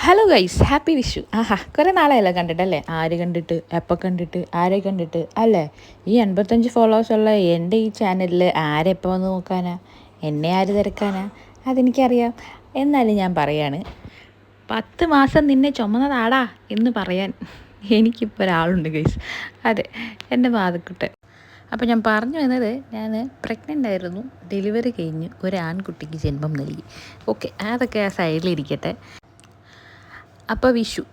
Hello guys, happy Vishu. ആഹാ, കുറേ നാളെയല്ലേ കണ്ടിട്ടല്ലേ? ആര് കണ്ടിട്ട്, എപ്പോൾ കണ്ടിട്ട്, ആരെ കണ്ടിട്ട് അല്ലേ? ഈ 85 ഫോളോവേഴ്സുള്ള എൻ്റെ ഈ ചാനലിൽ ആരെപ്പോൾ വന്ന് നോക്കാനാ? എന്നെ ആര് തിരക്കാനാ? അതെനിക്കറിയാം. എന്നാലും ഞാൻ പറയാണ്, 10 മാസം നിന്നെ ചുമന്നതാടാ എന്ന് പറയാൻ എനിക്കിപ്പോൾ ഒരാളുണ്ട് ഗൈസ്. അതെ, എൻ്റെ മാതക്കുട്ടൻ. അപ്പോൾ ഞാൻ പറഞ്ഞു വന്നത്, ഞാൻ പ്രഗ്നൻ്റ് ആയിരുന്നു. ഡെലിവറി കഴിഞ്ഞ് ഒരു ആൺകുട്ടിക്ക് ജന്മം നൽകി. ഓക്കെ, അതൊക്കെ ആ സൈഡിലിരിക്കട്ടെ. അപ്പോൾ വിഷു,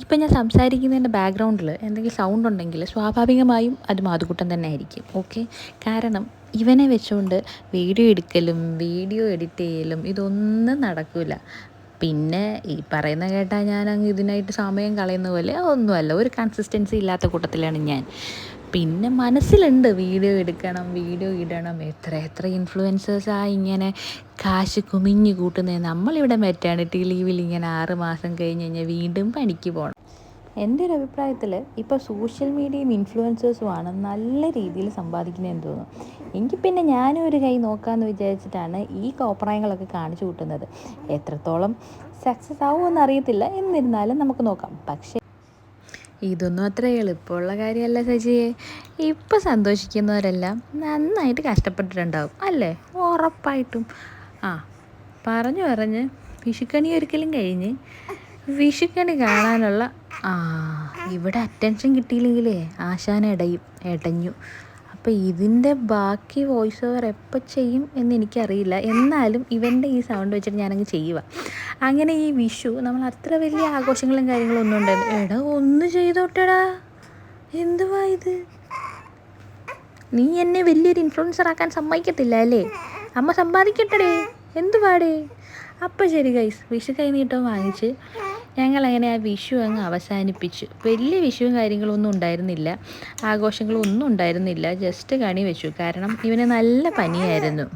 ഇപ്പം ഞാൻ സംസാരിക്കുന്നതിൻ്റെ ബാക്ക്ഗ്രൗണ്ടിൽ എന്തെങ്കിലും സൗണ്ട് ഉണ്ടെങ്കിൽ സ്വാഭാവികമായും അത് മാതുക്കുട്ടൻ തന്നെ ആയിരിക്കും. ഓക്കെ, കാരണം ഇവനെ വെച്ചുകൊണ്ട് വീഡിയോ എടുക്കലും വീഡിയോ എഡിറ്റ് ചെയ്യലും ഇതൊന്നും നടക്കില്ല. പിന്നെ ഈ പറയുന്ന കേട്ടാൽ ഞാനങ്ങ് ഇതിനായിട്ട് സമയം കളയുന്ന പോലെ ഒന്നുമല്ല. ഒരു കൺസിസ്റ്റൻസി ഇല്ലാത്ത കൂട്ടത്തിലാണ് ഞാൻ. പിന്നെ മനസ്സിലുണ്ട് വീഡിയോ എടുക്കണം, വീഡിയോ ഇടണം. എത്ര ഇൻഫ്ലുവൻസേഴ്സാണ് ഇങ്ങനെ കാശ് കുമിഞ്ഞ് കൂട്ടുന്നത്. നമ്മളിവിടെ മെറ്റേണിറ്റി ലീവിൽ ഇങ്ങനെ 6 മാസം കഴിഞ്ഞ് കഴിഞ്ഞാൽ വീണ്ടും പണിക്ക് പോകണം. എൻ്റെ ഒരു അഭിപ്രായത്തിൽ ഇപ്പോൾ സോഷ്യൽ മീഡിയയും ഇൻഫ്ലുവൻസേഴ്സുമാണ് നല്ല രീതിയിൽ സമ്പാദിക്കുന്നതെന്ന് തോന്നുന്നു. എങ്കിൽ പിന്നെ ഞാനും ഒരു കൈ നോക്കാമെന്ന് വിചാരിച്ചിട്ടാണ് ഈ കോപ്രായങ്ങളൊക്കെ കാണിച്ചു കൂട്ടുന്നത്. എത്രത്തോളം സക്സസ് ആവുമെന്ന് അറിയത്തില്ല, എന്നിരുന്നാലും നമുക്ക് നോക്കാം. പക്ഷേ ഇതൊന്നും അത്ര എളുപ്പമുള്ള കാര്യമല്ല സജിയെ. ഇപ്പം സന്തോഷിക്കുന്നവരെല്ലാം നന്നായിട്ട് കഷ്ടപ്പെട്ടിട്ടുണ്ടാവും അല്ലേ? ഉറപ്പായിട്ടും. പറഞ്ഞ് വിഷുക്കണി ഒരിക്കലും കഴിഞ്ഞ് വിഷുക്കണി കാണാനുള്ള ഇവിടെ അറ്റൻഷൻ കിട്ടിയില്ലെങ്കിലേ ആശാൻ എടഞ്ഞു. അപ്പോൾ ഇതിൻ്റെ ബാക്കി വോയിസ് ഓവർ എപ്പോൾ ചെയ്യും എന്നെനിക്കറിയില്ല. എന്നാലും ഇവൻ്റെ ഈ സൗണ്ട് വെച്ചിട്ട് ഞാനങ്ങ് ചെയ്യുക. അങ്ങനെ ഈ വിഷു നമ്മൾ അത്ര വലിയ ആഘോഷങ്ങളും കാര്യങ്ങളും ഒന്നും ഉണ്ടായിരുന്നു. എടാ ഒന്ന് ചെയ്തോട്ടെടാ, എന്തുവാ ഇത്? നീ എന്നെ വലിയൊരു ഇൻഫ്ലുവൻസർ ആക്കാൻ സമ്മതിക്കത്തില്ല അല്ലേ? അമ്മ സമ്പാദിക്കട്ടെടേ, എന്തുവാടേ? അപ്പോൾ ശരി ഗൈസ്, വിഷു കൈനീട്ടം വാങ്ങിച്ച് ഞങ്ങളങ്ങനെ ആ വിഷു അങ്ങ് അവസാനിപ്പിച്ചു. വലിയ വിഷുവും കാര്യങ്ങളൊന്നും ഉണ്ടായിരുന്നില്ല, ആഘോഷങ്ങളും ഒന്നും ഉണ്ടായിരുന്നില്ല. ജസ്റ്റ് കണി വെച്ചു. കാരണം ഇവന് നല്ല പനിയായിരുന്നു.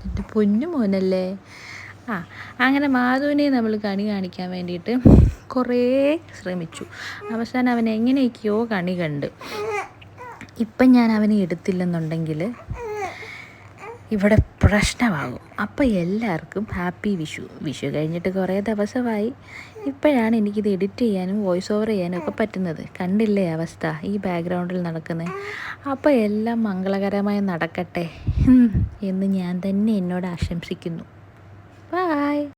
എൻ്റെ പൊന്നു മോനല്ലേ. അങ്ങനെ മാധുവിനെ നമ്മൾ കണി കാണിക്കാൻ വേണ്ടിയിട്ട് കുറേ ശ്രമിച്ചു. അവസാനം അവൻ എങ്ങനെയൊക്കെയോ കണി കണ്ട്. ഇപ്പം ഞാൻ അവനെ എടുത്തില്ലെന്നുണ്ടെങ്കിൽ ഇവിടെ പ്രശ്നമാകും. അപ്പോൾ എല്ലാവർക്കും ഹാപ്പി വിഷു. വിഷു കഴിഞ്ഞിട്ട് കുറേ ദിവസമായി. ഇപ്പോഴാണ് എനിക്കിത് എഡിറ്റ് ചെയ്യാനും വോയിസ് ഓവർ ചെയ്യാനും ഒക്കെ പറ്റുന്നത്. കണ്ടില്ലേ അവസ്ഥ ഈ ബാക്ക്ഗ്രൗണ്ടിൽ നടക്കുന്നത്? അപ്പോൾ എല്ലാം മംഗളകരമായി നടക്കട്ടെ എന്ന് ഞാൻ തന്നെ എന്നോട് ആശംസിക്കുന്നു. ബൈ.